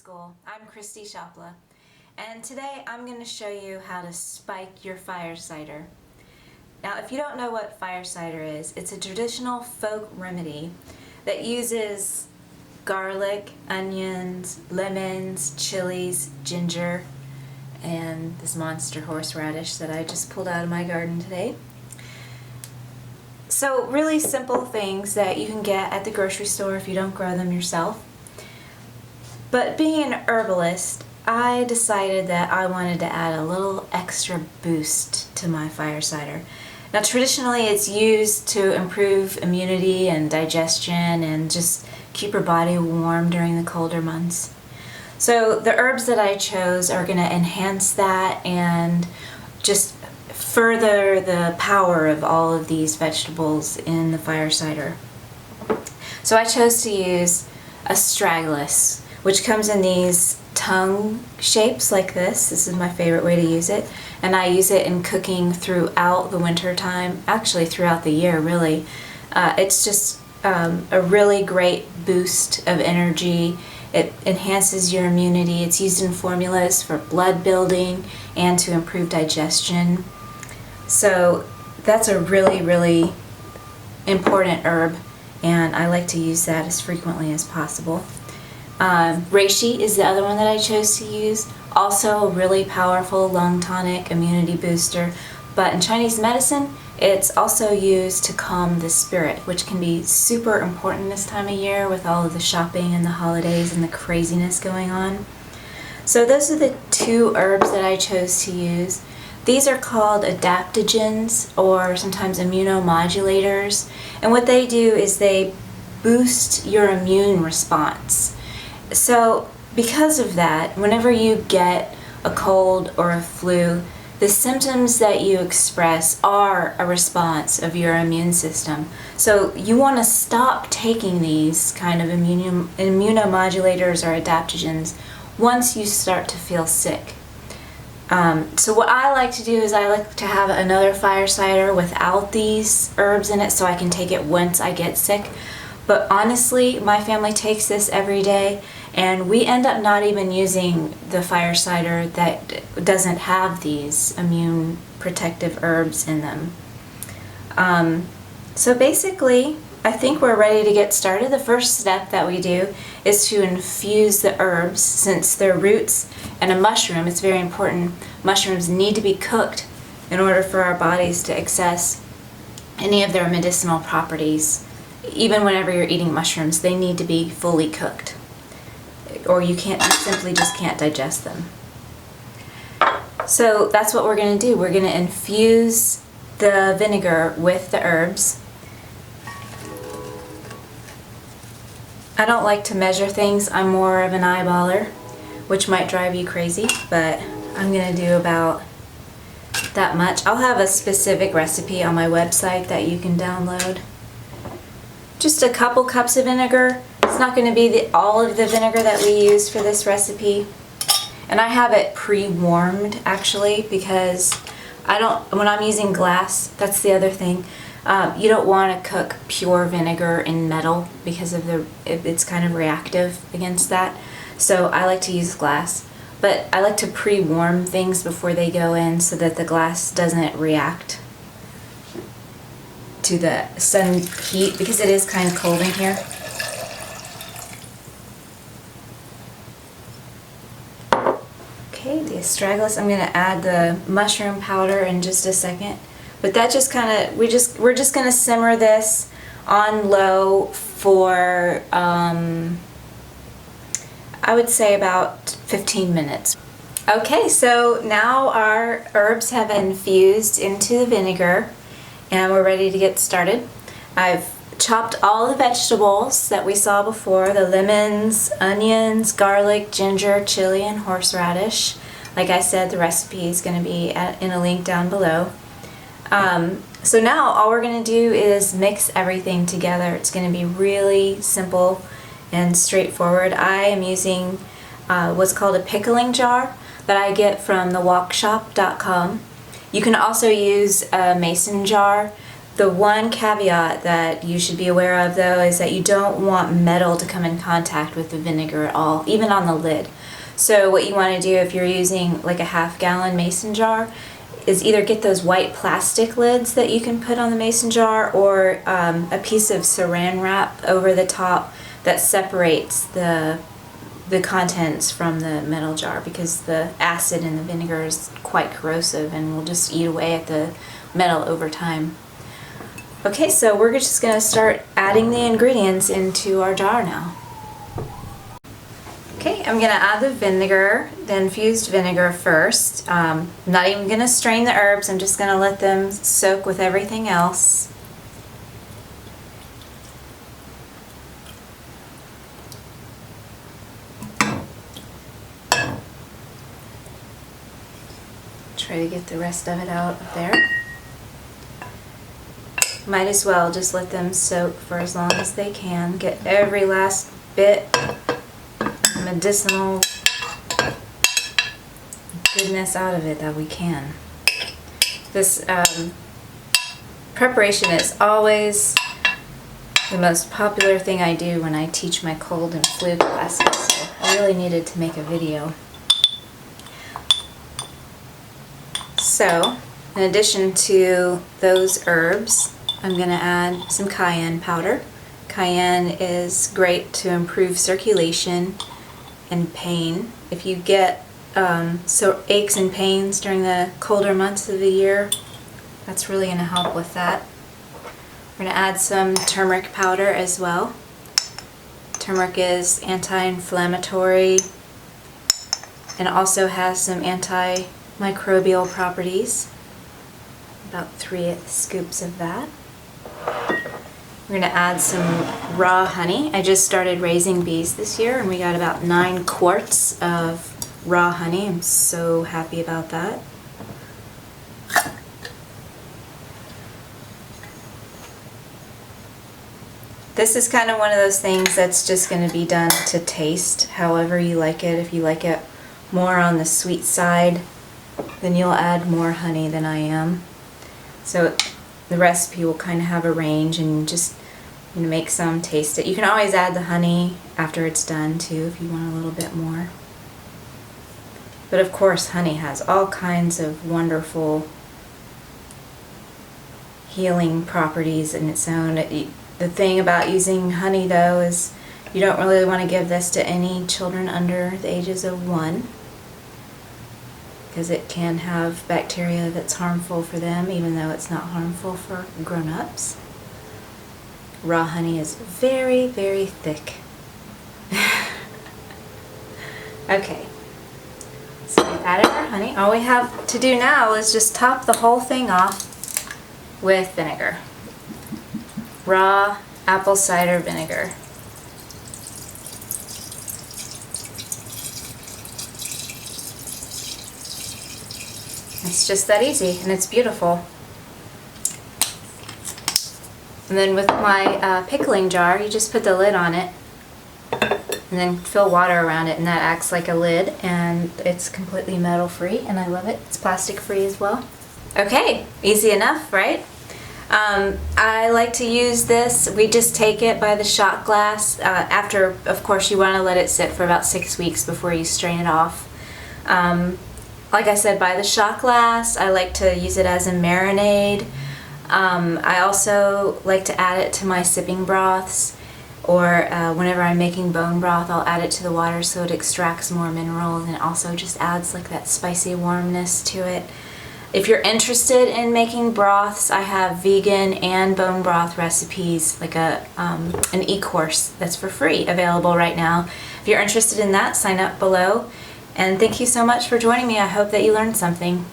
School. I'm Christy Shopla, and today I'm going to show you how to spike your fire cider. Now, if you don't know what fire cider is, it's a traditional folk remedy that uses garlic, onions, lemons, chilies, ginger, and this monster horseradish that I just pulled out of my garden today. So really simple things that you can get at the grocery store if you don't grow them yourself. But being an herbalist, I decided that I wanted to add a little extra boost to my fire cider. Now traditionally it's used to improve immunity and digestion and just keep your body warm during the colder months. So the herbs that I chose are going to enhance that and just further the power of all of these vegetables in the fire cider. So I chose to use astragalus, which comes in these tongue shapes like this. This is my favorite way to use it, and I use it in cooking throughout the winter time, actually throughout the year really. It's just a really great boost of energy. It enhances your immunity. It's used in formulas for blood building and to improve digestion. So that's a really, really important herb, and I like to use that as frequently as possible. Reishi is the other one that I chose to use. Also a really powerful lung tonic, immunity booster. But in Chinese medicine, it's also used to calm the spirit, which can be super important this time of year with all of the shopping and the holidays and the craziness going on. So those are the two herbs that I chose to use. These are called adaptogens or sometimes immunomodulators, and what they do is they boost your immune response. So because of that, whenever you get a cold or a flu, the symptoms that you express are a response of your immune system. So you want to stop taking these kind of immunomodulators or adaptogens once you start to feel sick. So what I like to do is I like to have another fire cider without these herbs in it so I can take it once I get sick. But honestly, my family takes this every day, and we end up not even using the fire cider that doesn't have these immune protective herbs in them. So basically, I think we're ready to get started. The first step that we do is to infuse the herbs. Since they're roots and a mushroom, it's very important. Mushrooms need to be cooked in order for our bodies to access any of their medicinal properties. Even whenever you're eating mushrooms, they need to be fully cooked, or you simply just can't digest them. So that's what we're going to do. We're going to infuse the vinegar with the herbs. I don't like to measure things. I'm more of an eyeballer, which might drive you crazy, but I'm going to do about that much. I'll have a specific recipe on my website that you can download. Just a couple cups of vinegar. It's not going to be all of the vinegar that we use for this recipe. And I have it pre-warmed actually, because when I'm using glass, that's the other thing. You don't want to cook pure vinegar in metal because of it's kind of reactive against that. So I like to use glass. But I like to pre-warm things before they go in so that the glass doesn't react to the sun heat, because it is kind of cold in here. Okay, the astragalus, I'm going to add the mushroom powder in just a second. But that just kind of, we're just going to simmer this on low for, I would say about 15 minutes. Okay, so now our herbs have infused into the vinegar, and we're ready to get started. I've chopped all the vegetables that we saw before, the lemons, onions, garlic, ginger, chili, and horseradish. Like I said, the recipe is going to be in a link down below. So now all we're going to do is mix everything together. It's going to be really simple and straightforward. I am using what's called a pickling jar that I get from thewokshop.com. You can also use a mason jar. The one caveat that you should be aware of though is that you don't want metal to come in contact with the vinegar at all, even on the lid. So what you want to do if you're using like a half-gallon mason jar is either get those white plastic lids that you can put on the mason jar, or a piece of saran wrap over the top that separates the contents from the metal jar, because the acid in the vinegar is quite corrosive and will just eat away at the metal over time. Okay, so we're just going to start adding the ingredients into our jar now. Okay, I'm going to add the vinegar, the infused vinegar first. I'm not even going to strain the herbs, I'm just going to let them soak with everything else. Try to get the rest of it out of there. Might as well just let them soak for as long as they can. Get every last bit of medicinal goodness out of it that we can. This preparation is always the most popular thing I do when I teach my cold and flu classes, so I really needed to make a video. So, in addition to those herbs, I'm going to add some cayenne powder. Cayenne is great to improve circulation and pain. If you get aches and pains during the colder months of the year, that's really going to help with that. We're going to add some turmeric powder as well. Turmeric is anti-inflammatory and also has some antimicrobial properties. About 3 scoops of that. We're going to add some raw honey. I just started raising bees this year and we got about 9 quarts of raw honey. I'm so happy about that. This is kind of one of those things that's just going to be done to taste, however you like it. If you like it more on the sweet side, then you'll add more honey than I am. So the recipe will kind of have a range, and just make some, taste it. You can always add the honey after it's done too if you want a little bit more. But of course, honey has all kinds of wonderful healing properties in its own. The thing about using honey though is you don't really want to give this to any children under the ages of 1, because it can have bacteria that's harmful for them, even though it's not harmful for grown-ups. Raw honey is very, very thick. Okay, so we've added our honey. All we have to do now is just top the whole thing off with vinegar. Raw apple cider vinegar. It's just that easy, and it's beautiful. And then with my pickling jar, you just put the lid on it and then fill water around it, and that acts like a lid, and it's completely metal free, and I love it. It's plastic free as well. Okay, easy enough, right? I like to use this. We just take it by the shot glass. After, of course, you want to let it sit for about 6 weeks before you strain it off. Like I said, by the shot glass. I like to use it as a marinade. I also like to add it to my sipping broths, or whenever I'm making bone broth, I'll add it to the water so it extracts more minerals, and it also just adds like that spicy warmness to it. If you're interested in making broths, I have vegan and bone broth recipes, like an e-course that's for free available right now. If you're interested in that, sign up below. And thank you so much for joining me. I hope that you learned something.